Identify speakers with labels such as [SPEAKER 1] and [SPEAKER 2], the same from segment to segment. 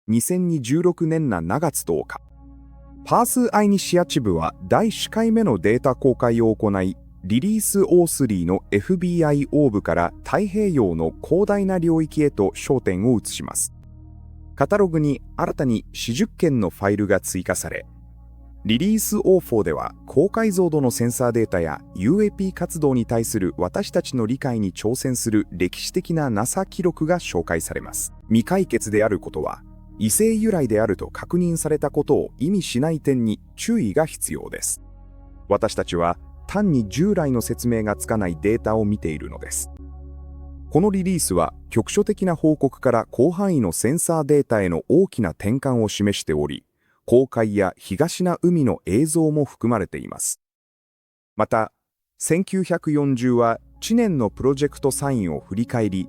[SPEAKER 1] 2016年7月10日、パース・アイニシアチブは第4回目のデータ公開を行い、リリース O3 の FBI オーブから太平洋の広大な領域へと焦点を移します。カタログに新たに40件のファイルが追加され、リリース O4 では高解像度のセンサーデータや UAP 活動に対する私たちの理解に挑戦する歴史的な NASA 記録が紹介されます。未解決であることは、異星由来であると確認されたことを意味しない点に注意が必要です。私たちは単に従来の説明がつかないデータを見ているのです。このリリースは局所的な報告から広範囲のセンサーデータへの大きな転換を示しており、公海や東な海の映像も含まれています。また、1940は知念のプロジェクトサインを振り返り、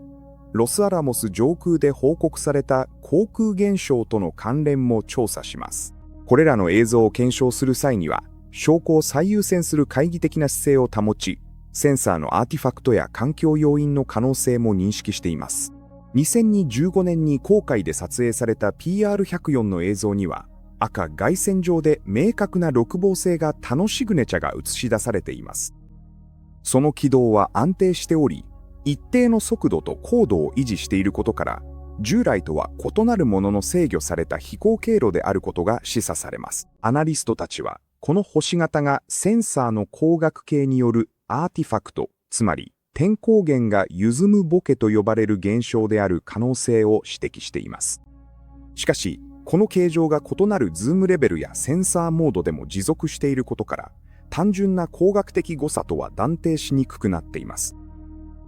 [SPEAKER 1] ロスアラモス上空で報告された航空現象との関連も調査します。これらの映像を検証する際には、証拠を最優先する懐疑的な姿勢を保ち、センサーのアーティファクトや環境要因の可能性も認識しています。2015年に黄海で撮影された PR104 の映像には、赤外線上で明確な六芒星が他のシグネチャが映し出されています。その軌道は安定しており、一定の速度と高度を維持していることから、従来とは異なるものの制御された飛行経路であることが示唆されます。アナリストたちは、この星型がセンサーの光学系によるアーティファクト、つまり天光源が歪むボケと呼ばれる現象である可能性を指摘しています。しかし、この形状が異なるズームレベルやセンサーモードでも持続していることから、単純な光学的誤差とは断定しにくくなっています。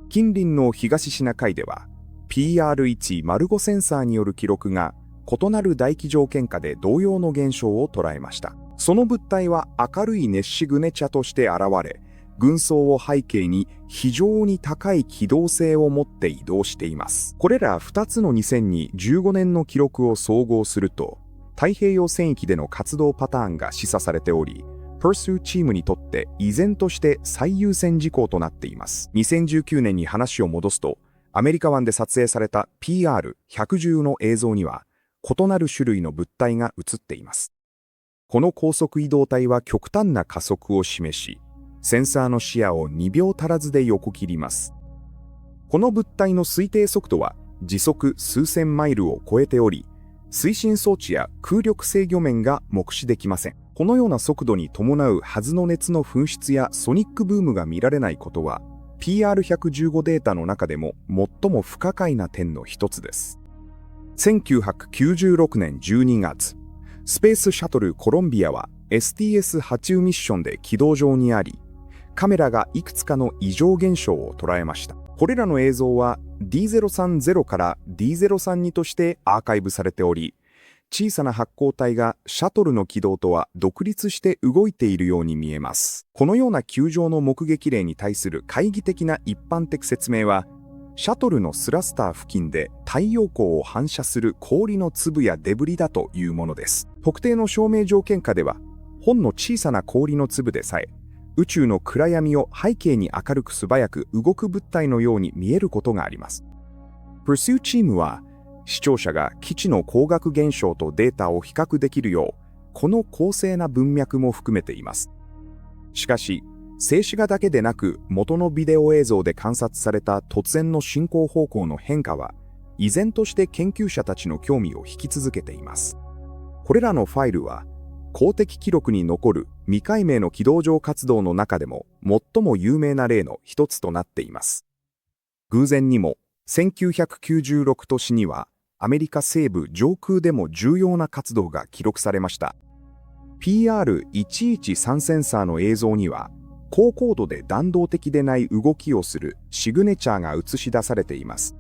[SPEAKER 1] 近隣の東シナ海では、PR1 マルゴセンサーによる記録が異なる大気条件下で同様の現象を捉えました。その物体は明るい熱シグネチャとして現れ、群層を背景に非常に高い機動性を持って移動しています。これら2つの2015年の記録を総合すると、太平洋戦域での活動パターンが示唆されており、Pursuit チームにとって依然として最優先事項となっています。2019年に話を戻すと、アメリカ湾で撮影された PR110 の映像には、異なる種類の物体が映っています。この高速移動体は極端な加速を示し、センサーの視野を2秒足らずで横切ります。この物体の推定速度は時速数千マイルを超えており、推進装置や空力制御面が目視できません。このような速度に伴うはずの熱の噴出やソニックブームが見られないことは、PR115 データの中でも最も不可解な点の一つです。1996年12月、スペースシャトルコロンビアは STS-80 ミッションで軌道上にあり、カメラがいくつかの異常現象を捉えました。これらの映像は D030 から D032 としてアーカイブされており、小さな発光体がシャトルの軌道とは独立して動いているように見えます。このような球状の目撃例に対する懐疑的な一般的説明は、シャトルのスラスター付近で太陽光を反射する氷の粒やデブリだというものです。特定の照明条件下では、ほんの小さな氷の粒でさえ、宇宙の暗闇を背景に明るく素早く動く物体のように見えることがあります。Pursuit チームは、視聴者が基地の光学現象とデータを比較できるよう、この公正な文脈も含めています。しかし、静止画だけでなく元のビデオ映像で観察された突然の進行方向の変化は、依然として研究者たちの興味を引き続けています。これらのファイルは、公的記録に残る未解明の軌道上活動の中でも最も有名な例の一つとなっています。偶然にも、1996年には、アメリカ西部上空でも重要な活動が記録されました。PR113 センサーの映像には、高高度で弾道的でない動きをするシグネチャーが映し出されています。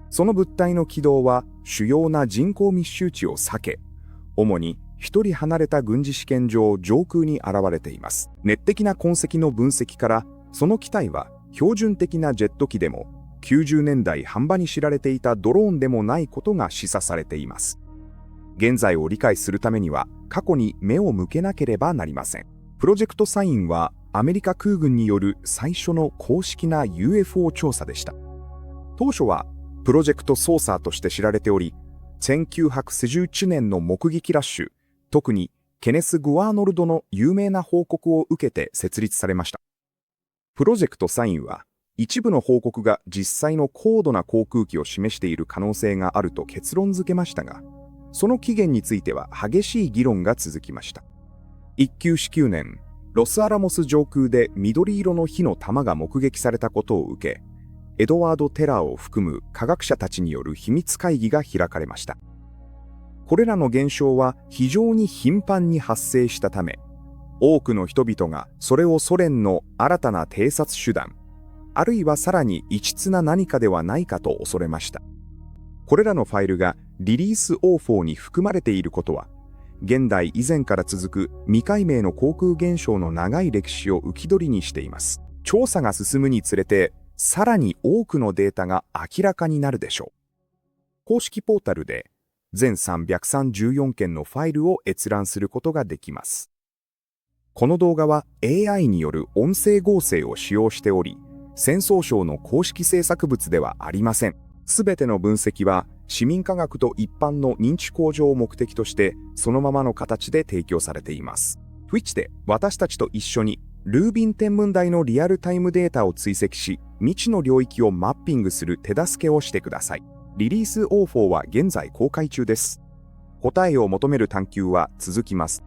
[SPEAKER 1] その物体の軌道は主要な人口密集地を避け、主に一人離れた軍事試験場上空に現れています。熱的な痕跡の分析から、その機体は標準的なジェット機でも、90年代半ばに知られていたドローンでもないことが示唆されています。現在を理解するためには、過去に目を向けなければなりません。プロジェクトサインは、アメリカ空軍による最初の公式な UFO 調査でした。当初は、プロジェクトソーサーとして知られており、1990年の目撃ラッシュ、特にケネス・グワーノルドの有名な報告を受けて設立されました。プロジェクトサインは、一部の報告が実際の高度な航空機を示している可能性があると結論付けましたが、その起源については激しい議論が続きました。1949年、ロスアラモス上空で緑色の火の玉が目撃されたことを受け、エドワード・テラーを含む科学者たちによる秘密会議が開かれました。これらの現象は非常に頻繁に発生したため、多くの人々がそれをソ連の新たな偵察手段、あるいはさらに異質な何かではないかと恐れました。これらのファイルがリリース O4 に含まれていることは、現代以前から続く未解明の航空現象の長い歴史を浮き彫りにしています。調査が進むにつれて、さらに多くのデータが明らかになるでしょう。公式ポータルで全334件のファイルを閲覧することができます。この動画は AI による音声合成を使用しており、戦争省の公式制作物ではありません。すべての分析は市民科学と一般の認知向上を目的としてそのままの形で提供されています。Twitch で私たちと一緒にルービン天文台のリアルタイムデータを追跡し、未知の領域をマッピングする手助けをしてください。リリース O4 は現在公開中です。答えを求める探求は続きます。